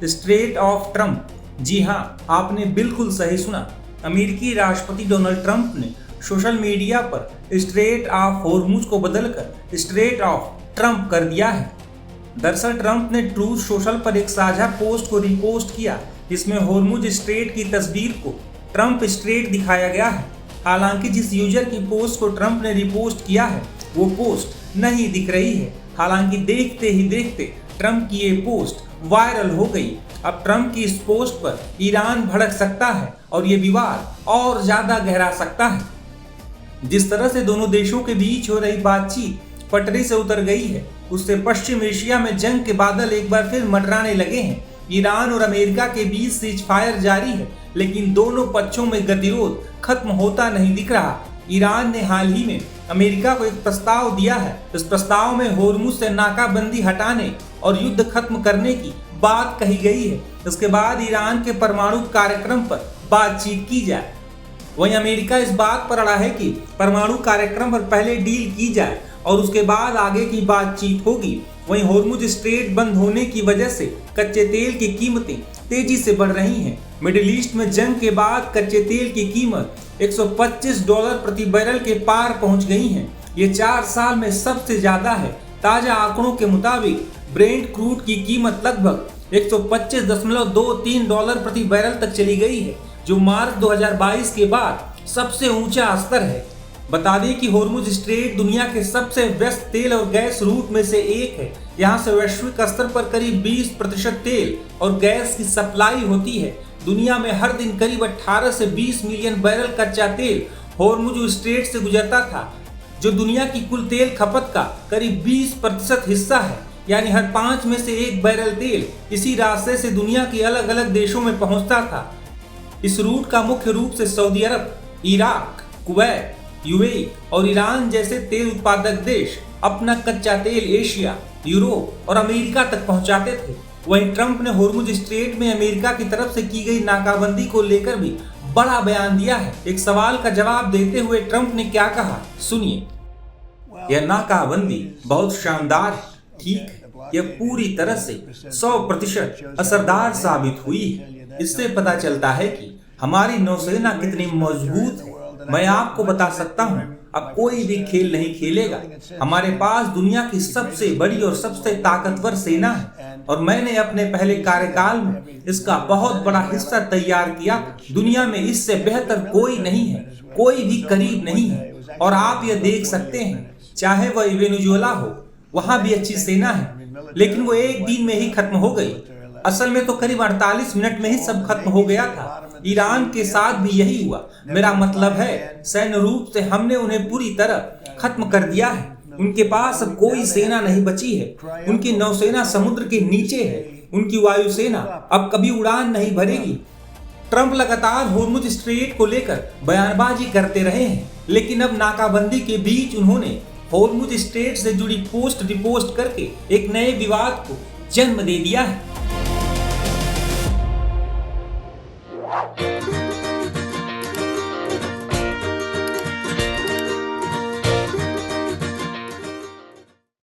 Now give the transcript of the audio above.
Straight of Trump. जी हाँ, आपने बिल्कुल सही सुना। अमेरिकी राष्ट्रपति डोनाल्ड ट्रंप ने सोशल मीडिया पर स्ट्रेट ऑफ हॉर्मुज को बदलकर स्ट्रेट ऑफ ट्रम्प कर दिया है। दरअसल ट्रंप ने ट्रूथ सोशल पर एक साझा पोस्ट को रिपोस्ट किया, जिसमें हॉर्मुज स्ट्रेट की तस्वीर को ट्रम्प स्ट्रेट दिखाया गया है। हालांकि जिस यूजर की पोस्ट को ट्रंप ने रिपोस्ट किया है वो पोस्ट नहीं दिख रही है। हालांकि देखते ही देखते ट्रंप की ये पोस्ट वायरल हो गई। अब ट्रंप की इस पोस्ट पर ईरान भड़क सकता है और ये विवाद और ज्यादा गहरा सकता है। जिस तरह से दोनों देशों के बीच हो रही बातचीत पटरी से उतर गई है, उससे पश्चिम एशिया में जंग के बादल एक बार फिर मंडराने लगे हैं। ईरान और अमेरिका के बीच सीज फायर जारी है, लेकिन दोनों पक्षों में गतिरोध खत्म होता नहीं दिख रहा। ईरान ने हाल ही में अमेरिका को एक प्रस्ताव दिया है। इस प्रस्ताव में हॉर्मुज से नाकाबंदी हटाने और युद्ध खत्म करने की बात कही गई है। इसके बाद ईरान के परमाणु कार्यक्रम पर बातचीत की जाए। वहीं अमेरिका इस बात पर अड़ा है कि परमाणु कार्यक्रम पर पहले डील की जाए और उसके बाद आगे की बातचीत होगी। वहीं हॉर्मुज स्ट्रेट बंद होने की वजह से कच्चे तेल की कीमतें तेजी से बढ़ रही हैं। मिडिल ईस्ट में जंग के बाद कच्चे तेल की कीमत $125 प्रति बैरल के पार पहुंच गई है। ये 4 साल में सबसे ज्यादा है। ताजा आंकड़ों के मुताबिक ब्रेंट क्रूड की कीमत लगभग $125.23 प्रति बैरल तक चली गई है, जो मार्च 2022 के बाद सबसे ऊंचा स्तर है। बता दें कि हॉर्मुज स्ट्रेट दुनिया के सबसे व्यस्त तेल और गैस रूट में से एक है। यहाँ से वैश्विक स्तर पर करीब 20% तेल और गैस की सप्लाई होती है। दुनिया में हर दिन करीब 18 से 20 मिलियन बैरल कच्चा तेल हॉर्मुज स्ट्रेट से गुजरता था, जो दुनिया की कुल तेल खपत का करीब 20% हिस्सा है। यानी हर 5 में से 1 बैरल तेल इसी रास्ते से दुनिया के अलग अलग देशों में पहुंचता था। इस रूट का मुख्य रूप से सऊदी अरब, इराक, कुवैत, यूएई और ईरान जैसे तेल उत्पादक देश अपना कच्चा तेल एशिया, यूरोप और अमेरिका तक पहुंचाते थे। वहीं ट्रंप ने हॉर्मुज स्ट्रेट में अमेरिका की तरफ से की गई नाकाबंदी को लेकर भी बड़ा बयान दिया है। एक सवाल का जवाब देते हुए ट्रंप ने क्या कहा, सुनिए। यह नाकाबंदी बहुत शानदार है, ठीक है, यह पूरी तरह से 100% असरदार साबित हुई है। इससे पता चलता है कि हमारी नौसेना कितनी मजबूत है। मैं आपको बता सकता हूँ, अब कोई भी खेल नहीं खेलेगा। हमारे पास दुनिया की सबसे बड़ी और सबसे ताकतवर सेना है और मैंने अपने पहले कार्यकाल में इसका बहुत बड़ा हिस्सा तैयार किया। दुनिया में इससे बेहतर कोई नहीं है, कोई भी करीब नहीं है। और आप यह देख सकते हैं, चाहे वह वेनेजुएला हो, वहां भी अच्छी सेना है, लेकिन वो एक दिन में ही खत्म हो गई। असल में तो करीब 48 मिनट में ही सब खत्म हो गया था। ईरान के साथ भी यही हुआ। मेरा मतलब है, सैन्य रूप से हमने उन्हें पूरी तरह खत्म कर दिया है। उनके पास अब कोई सेना नहीं बची है। उनकी नौसेना समुद्र के नीचे है। उनकी वायुसेना अब कभी उड़ान नहीं भरेगी। ट्रंप लगातार हॉर्मुज स्ट्रेट को लेकर बयानबाजी करते रहे हैं, लेकिन अब नाकाबंदी के बीच उन्होंने हॉर्मुज स्ट्रेट से जुड़ी पोस्ट रिपोस्ट करके एक नए विवाद को जन्म दे दिया है।